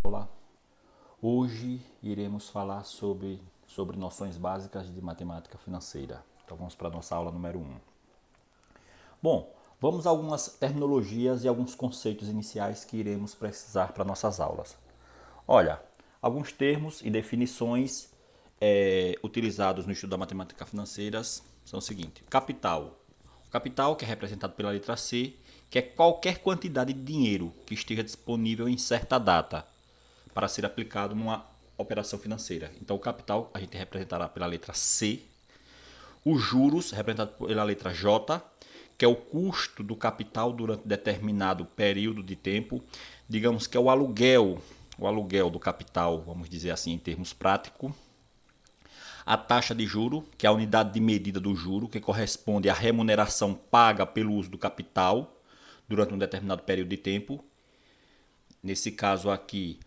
Olá, hoje iremos falar sobre noções básicas de matemática financeira. Então vamos para a nossa aula número 1. Bom, vamos a algumas terminologias e alguns conceitos iniciais que iremos precisar para nossas aulas. Olha, alguns termos e definições utilizados no estudo da matemática financeira são o seguinte: capital. O capital, que é representado pela letra C, que é qualquer quantidade de dinheiro que esteja disponível em certa data para ser aplicado numa operação financeira. Então, o capital a gente representará pela letra C. Os juros, representado pela letra J, que é o custo do capital durante determinado período de tempo. Digamos que é o aluguel do capital, vamos dizer assim em termos práticos. A taxa de juro, que é a unidade de medida do juro, que corresponde à remuneração paga pelo uso do capital durante um determinado período de tempo. Nesse caso aqui,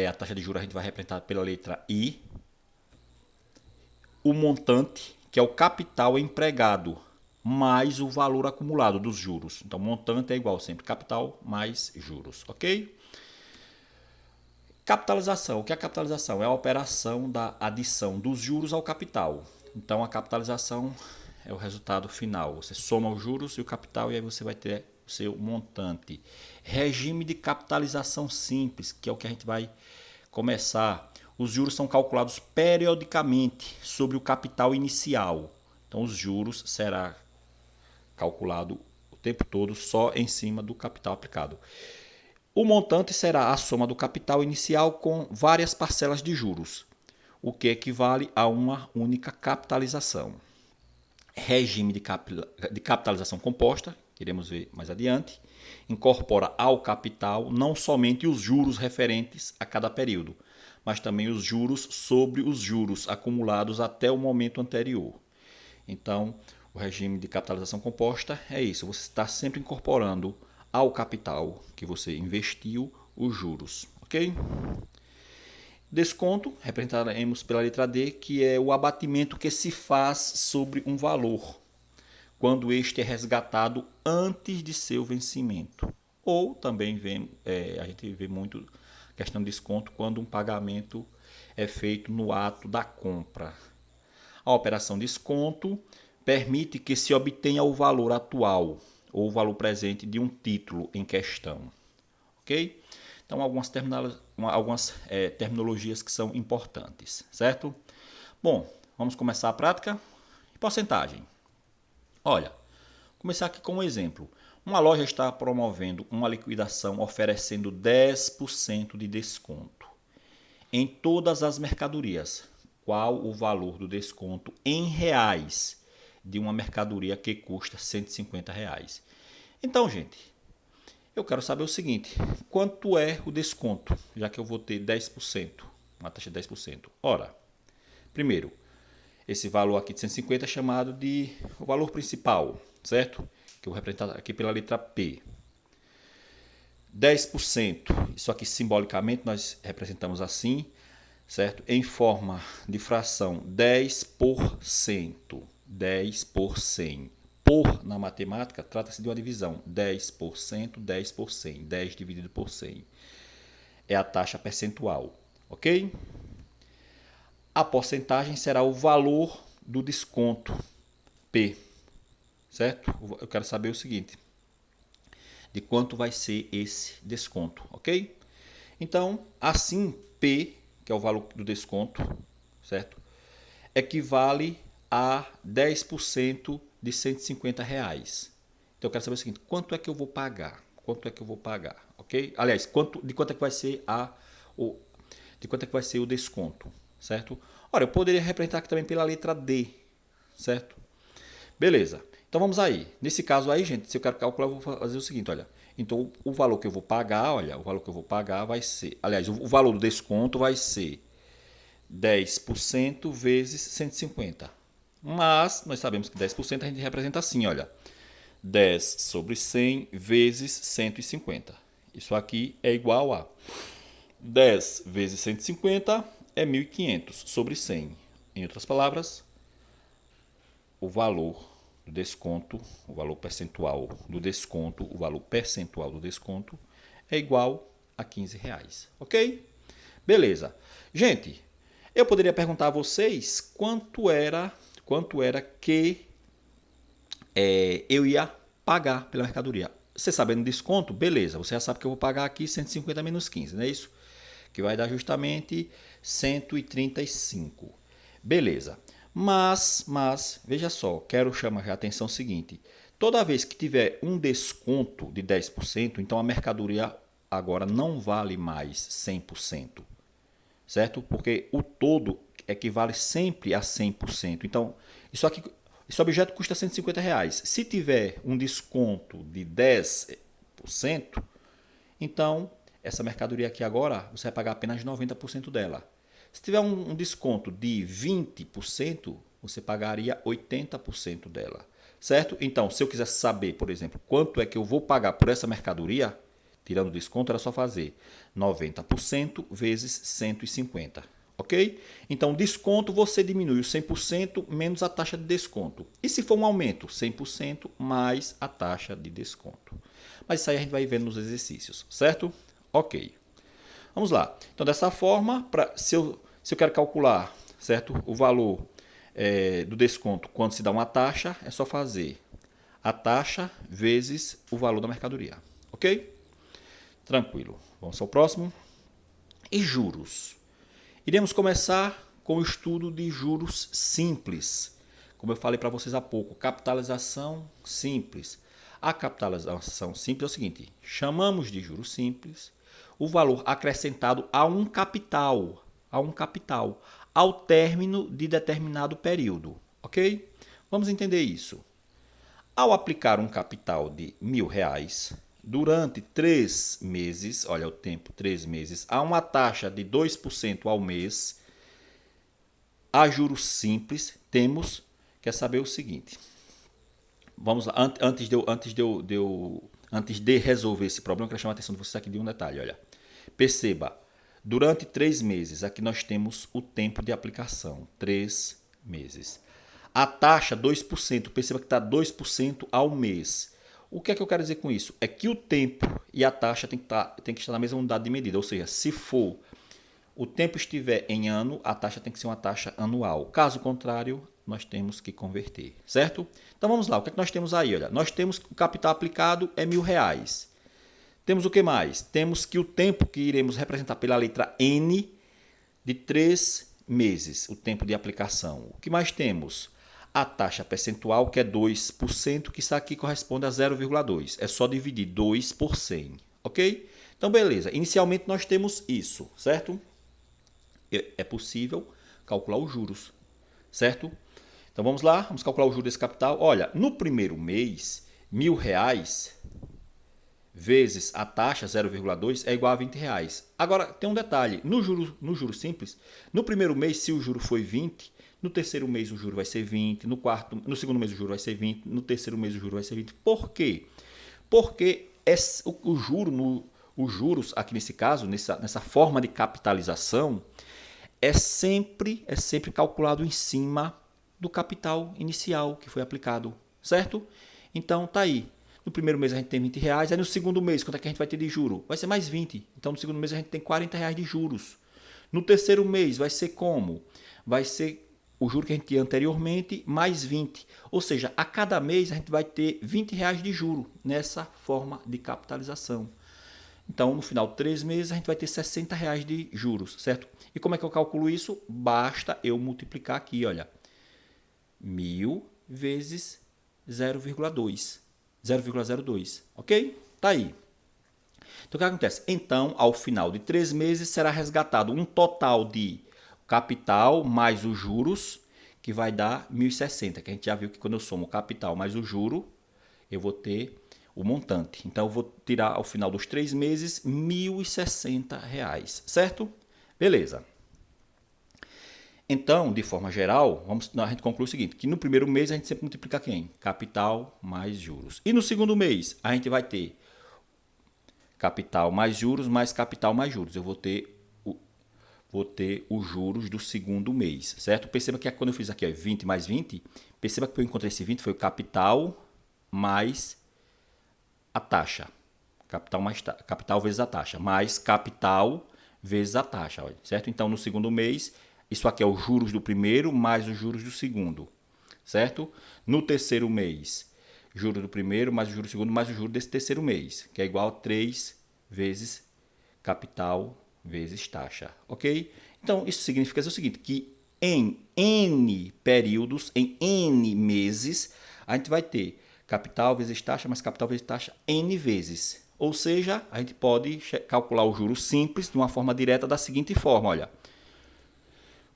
a taxa de juros a gente vai representar pela letra I. O montante, que é o capital empregado, mais o valor acumulado dos juros. Então, montante é igual sempre capital mais juros, ok? Capitalização. O que é a capitalização? É a operação da adição dos juros ao capital. Então, a capitalização é o resultado final. Você soma os juros e o capital e aí você vai ter o seu montante. Regime de capitalização simples, que é o que a gente vai começar. Os juros são calculados periodicamente sobre o capital inicial. Então, os juros será calculado o tempo todo só em cima do capital aplicado. O montante será a soma do capital inicial com várias parcelas de juros, o que equivale a uma única capitalização. Regime de capitalização composta, que iremos ver mais adiante, incorpora ao capital não somente os juros referentes a cada período, mas também os juros sobre os juros acumulados até o momento anterior. Então, o regime de capitalização composta é isso, você está sempre incorporando ao capital que você investiu os juros, ok? Desconto, representaremos pela letra D, que é o abatimento que se faz sobre um valor, quando este é resgatado antes de seu vencimento. Ou também a gente vê muito a questão de desconto quando um pagamento é feito no ato da compra. A operação desconto permite que se obtenha o valor atual ou o valor presente de um título em questão. Ok? Então, algumas terminologias que são importantes, certo? Bom, vamos começar a prática. Porcentagem. Olha, começar aqui com um exemplo. Uma loja está promovendo uma liquidação oferecendo 10% de desconto em todas as mercadorias. Qual o valor do desconto em reais de uma mercadoria que custa R$ 150? Então, gente, eu quero saber o seguinte: quanto é o desconto, já que eu vou ter 10%, uma taxa de 10%? Ora, primeiro, esse valor aqui de 150 é chamado de o valor principal, certo? Que eu vou representar aqui pela letra P. 10%, isso aqui simbolicamente nós representamos assim, certo? Em forma de fração 10%. 10 por 100. Por, na matemática, trata-se de uma divisão. 10%, 10 por 100. 10 dividido por 100. É a taxa percentual, ok? A porcentagem será o valor do desconto, P, certo? Eu quero saber o seguinte: de quanto vai ser esse desconto, ok? Então, assim, P, que é o valor do desconto, certo? Equivale a 10% de R$ 150. Então, eu quero saber o seguinte: quanto é que eu vou pagar? Quanto é que eu vou pagar, ok? Aliás, de quanto é que vai ser de quanto é que vai ser o desconto, certo? Ora, eu poderia representar aqui também pela letra D, certo? Beleza. Então vamos aí. Nesse caso aí, gente, se eu quero calcular, eu vou fazer o seguinte, olha. Então o valor que eu vou pagar, olha, o valor que eu vou pagar vai ser, aliás, o valor do desconto vai ser 10% vezes 150. Mas nós sabemos que 10% a gente representa assim, olha. 10 sobre 100 vezes 150. Isso aqui é igual a 10 vezes 150 é 1.500 sobre 100. Em outras palavras, o valor do desconto, o valor percentual do desconto, o valor percentual do desconto é igual a R$ 15, ok? Beleza. Gente, eu poderia perguntar a vocês quanto era que eu ia pagar pela mercadoria. Você sabendo desconto, beleza. Você já sabe que eu vou pagar aqui 150 menos 15, não é isso? Que vai dar justamente 135. Beleza. Mas, veja só, quero chamar a atenção seguinte. Toda vez que tiver um desconto de 10%, então a mercadoria agora não vale mais 100%, certo? Porque o todo equivale sempre a 100%. Então, esse objeto custa R$ 150. Se tiver um desconto de 10%, então essa mercadoria aqui agora você vai pagar apenas 90% dela. Se tiver um desconto de 20%, você pagaria 80% dela, certo? Então, se eu quiser saber, por exemplo, quanto é que eu vou pagar por essa mercadoria, tirando o desconto, era só fazer 90% vezes 150, ok? Então, desconto você diminui o 100% menos a taxa de desconto. E se for um aumento, 100% mais a taxa de desconto. Mas isso aí a gente vai vendo nos exercícios, certo? Ok. Vamos lá. Então, dessa forma, se eu quero calcular, certo, o valor do desconto quando se dá uma taxa, é só fazer a taxa vezes o valor da mercadoria. Ok? Tranquilo. Vamos ao próximo. E juros? Iremos começar com o estudo de juros simples. Como eu falei para vocês há pouco, capitalização simples. A capitalização simples é o seguinte: chamamos de juros simples o valor acrescentado a um capital, ao término de determinado período, ok? Vamos entender isso. Ao aplicar um capital de R$ 1.000 durante 3 meses, olha o tempo, 3 meses, a uma taxa de 2% ao mês, a juros simples, temos que saber o seguinte. Vamos lá, antes de resolver esse problema, eu quero chamar a atenção de vocês aqui de um detalhe. Olha, perceba, durante 3 meses, aqui nós temos o tempo de aplicação, 3 meses. A taxa 2%, perceba que está 2% ao mês. O que é que eu quero dizer com isso? É que o tempo e a taxa tem que estar na mesma unidade de medida, ou seja, se for o tempo estiver em ano, a taxa tem que ser uma taxa anual. Caso contrário, nós temos que converter, certo? Então vamos lá, o que é que nós temos aí? Olha, nós temos que o capital aplicado é R$ 1.000. Temos o que mais? Temos que o tempo que iremos representar pela letra N de 3 meses, o tempo de aplicação. O que mais temos? A taxa percentual, que é 2%, que isso aqui corresponde a 0,2. É só dividir 2 por 100, ok? Então, beleza. Inicialmente nós temos isso, certo? É possível calcular os juros, certo? Então vamos lá, vamos calcular o juros desse capital. Olha, no primeiro mês, R$ 1.000 vezes a taxa 0,2 é igual a R$ 20. Agora, tem um detalhe, no juro simples, no primeiro mês, se o juro foi 20, no terceiro mês o juro vai ser 20, no segundo mês o juro vai ser 20, no terceiro mês o juro vai ser 20. Por quê? Porque os juros, aqui nesse caso, nessa forma de capitalização, é sempre calculado em cima do capital inicial que foi aplicado, certo? Então, tá aí. No primeiro mês a gente tem R$ 20, aí no segundo mês, quanto é que a gente vai ter de juro? Vai ser mais 20. Então, no segundo mês a gente tem R$ 40 de juros. No terceiro mês vai ser como? Vai ser o juro que a gente tinha anteriormente mais 20. Ou seja, a cada mês a gente vai ter R$ 20 de juro nessa forma de capitalização. Então, no final de 3 meses, a gente vai ter R$ 60 de juros, certo? E como é que eu calculo isso? Basta eu multiplicar aqui, olha. 1.000 vezes 0,2. 0,02, ok? Tá aí. Então, o que acontece? Então, ao final de 3 meses, será resgatado um total de capital mais os juros, que vai dar 1.060, que a gente já viu que quando eu somo o capital mais o juro, eu vou ter o montante. Então, eu vou tirar ao final dos 3 meses R$ 1.060, certo? Beleza. Então, de forma geral, a gente conclui o seguinte, que no primeiro mês a gente sempre multiplica quem? Capital mais juros. E no segundo mês, a gente vai ter capital mais juros mais capital mais juros. Eu vou ter os juros do segundo mês, certo? Perceba que quando eu fiz aqui 20 mais 20, perceba que eu encontrei esse 20 foi o capital mais a taxa. Capital vezes a taxa, mais capital vezes a taxa, olha, certo? Então, no segundo mês, isso aqui é os juros do primeiro mais os juros do segundo, certo? No terceiro mês, juros do primeiro mais o juros do segundo mais o juros desse terceiro mês, que é igual a 3 vezes capital vezes taxa, ok? Então, isso significa o seguinte, que em N períodos, em N meses, a gente vai ter capital vezes taxa mais capital vezes taxa N vezes. Ou seja, a gente pode calcular o juros simples de uma forma direta da seguinte forma, olha.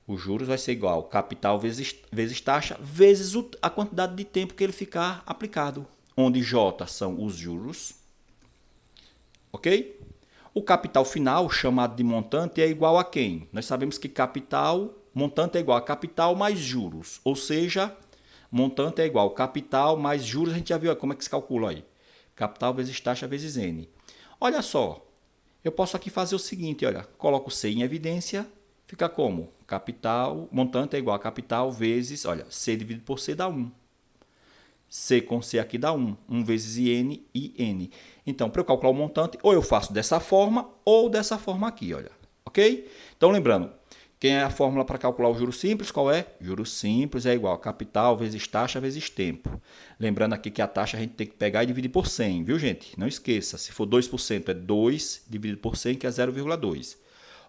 Os juros vai ser igual capital vezes taxa vezes a quantidade de tempo que ele ficar aplicado, onde J são os juros, ok? O capital final, chamado de montante, é igual a quem? Nós sabemos que montante é igual a capital mais juros, ou seja, montante é igual a capital mais juros, a gente já viu como é que se calcula aí. Capital vezes taxa vezes N. Olha só, eu posso aqui fazer o seguinte, olha, coloco C em evidência, fica como? Capital, montante é igual a capital vezes, olha, C dividido por C dá 1. C com C aqui dá 1. 1 vezes IN, IN. Então, para eu calcular o montante, ou eu faço dessa forma ou dessa forma aqui, olha. Ok? Então, lembrando, quem é a fórmula para calcular o juros simples? Qual é? Juros simples é igual a capital vezes taxa vezes tempo. Lembrando aqui que a taxa a gente tem que pegar e dividir por 100, viu, gente? Não esqueça, se for 2%, é 2 dividido por 100, que é 0,2.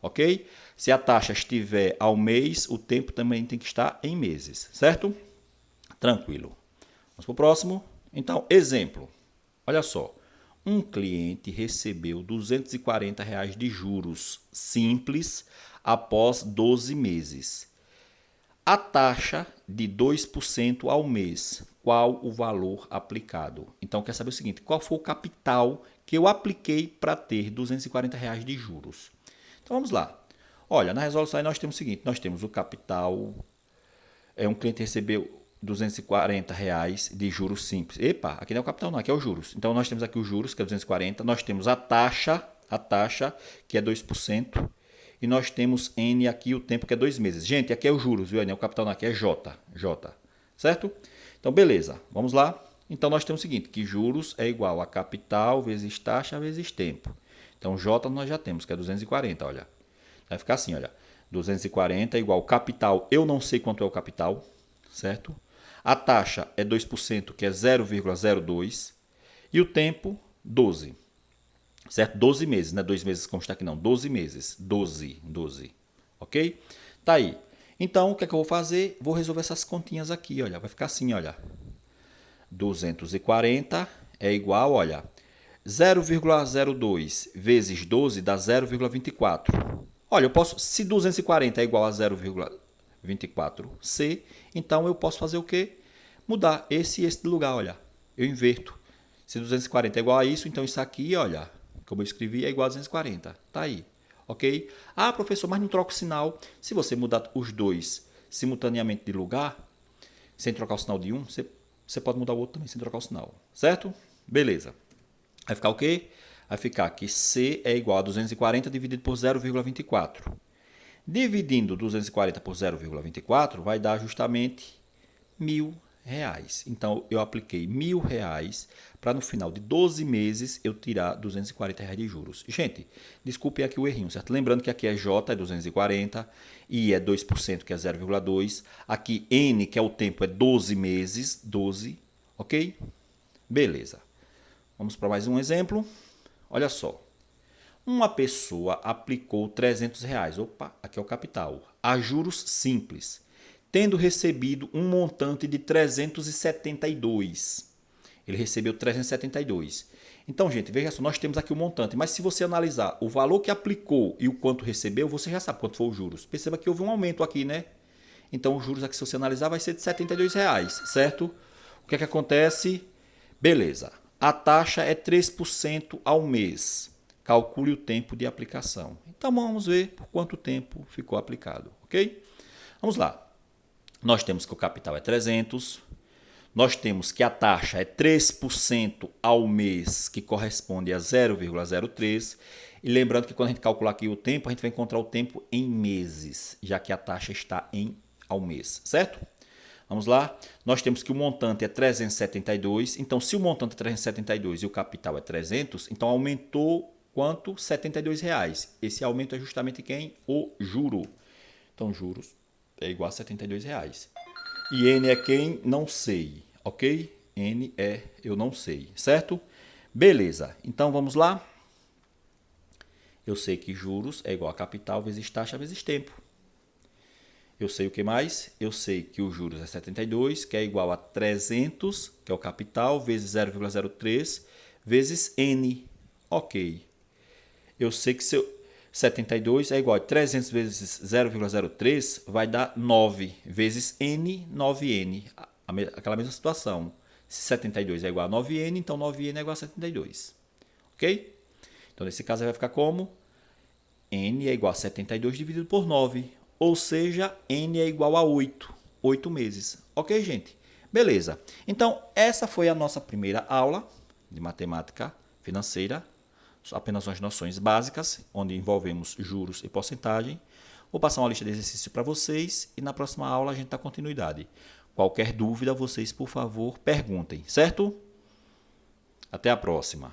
Ok? Se a taxa estiver ao mês, o tempo também tem que estar em meses, certo? Tranquilo. Vamos para o próximo. Então, exemplo. Olha só. Um cliente recebeu R$ 240 de juros simples após 12 meses. A taxa de 2% ao mês. Qual o valor aplicado? Então, quer saber o seguinte. Qual foi o capital que eu apliquei para ter R$ 240 de juros? Então, vamos lá. Olha, na resolução aí nós temos o seguinte. Nós temos o capital. Um cliente recebeu R$ 240 de juros simples. Epa, aqui não é o capital não, aqui é os juros. Então, nós temos aqui os juros, que é 240. Nós temos a taxa, que é 2%. E nós temos N aqui, o tempo, que é 2 meses. Gente, aqui é os juros, viu? Não é o capital não, aqui é J. Certo? Então, beleza. Vamos lá. Então, nós temos o seguinte, que juros é igual a capital vezes taxa vezes tempo. Então, J nós já temos, que é 240, olha. Vai ficar assim, olha. 240 é igual capital, eu não sei quanto é o capital, certo? A taxa é 2%, que é 0,02. E o tempo, 12. Certo? 12 meses, não é 2 meses como está aqui não. 12 meses. 12. Ok? Tá aí. Então, o que é que eu vou fazer? Vou resolver essas continhas aqui, olha. Vai ficar assim, olha. 240 é igual, olha. 0,02 vezes 12 dá 0,24. Olha, eu posso, se 240 é igual a 0,24C, então eu posso fazer o quê? Mudar esse e esse de lugar, olha. Eu inverto. Se 240 é igual a isso, então isso aqui, olha, como eu escrevi, é igual a 240. Tá aí, ok? Ah, professor, mas não troca o sinal. Se você mudar os dois simultaneamente de lugar, sem trocar o sinal de um, você pode mudar o outro também sem trocar o sinal, certo? Beleza. Vai ficar o quê? Vai ficar que C é igual a 240 dividido por 0,24. Dividindo 240 por 0,24 vai dar justamente R$ 1.000. Então, eu apliquei R$ 1.000 para no final de 12 meses eu tirar R$ 240 de juros. Gente, desculpe aqui o errinho, certo? Lembrando que aqui é J, é 240, I é 2%, que é 0,2. Aqui N, que é o tempo, é 12 meses, 12, ok? Beleza. Vamos para mais um exemplo. Olha só. Uma pessoa aplicou R$ 300. Opa, aqui é o capital. A juros simples, tendo recebido um montante de 372. Ele recebeu 372. Então, gente, veja só, nós temos aqui o montante, mas se você analisar o valor que aplicou e o quanto recebeu, você já sabe quanto foi os juros. Perceba que houve um aumento aqui, né? Então, os juros aqui, se você analisar, vai ser de R$ 72, certo? O que é que acontece? Beleza. A taxa é 3% ao mês. Calcule o tempo de aplicação. Então, vamos ver por quanto tempo ficou aplicado, ok? Vamos lá. Nós temos que o capital é 300. Nós temos que a taxa é 3% ao mês, que corresponde a 0,03. E lembrando que quando a gente calcular aqui o tempo, a gente vai encontrar o tempo em meses, já que a taxa está ao mês, certo? Vamos lá. Nós temos que o montante é 372. Então, se o montante é 372 e o capital é 300, então aumentou Quanto? R$ 72,00. Esse aumento é justamente quem? O juro. Então, juros é igual a R$ 72,00. E N é quem? Não sei, ok? N é eu não sei, certo? Beleza, então vamos lá. Eu sei que juros é igual a capital vezes taxa vezes tempo. Eu sei o que mais? Eu sei que os juros é 72, que é igual a 300, que é o capital, vezes 0,03, vezes N. Ok. Eu sei que 72 é igual a 300 vezes 0,03 vai dar 9, vezes N, 9N. Aquela mesma situação. Se 72 é igual a 9N, então 9N é igual a 72. Ok? Então, nesse caso, vai ficar como? N é igual a 72 dividido por 9. Ou seja, N é igual a 8. 8 meses. Ok, gente? Beleza. Então, essa foi a nossa primeira aula de matemática financeira. Apenas as noções básicas, onde envolvemos juros e porcentagem. Vou passar uma lista de exercícios para vocês e na próxima aula a gente dá continuidade. Qualquer dúvida, vocês, por favor, perguntem, certo? Até a próxima.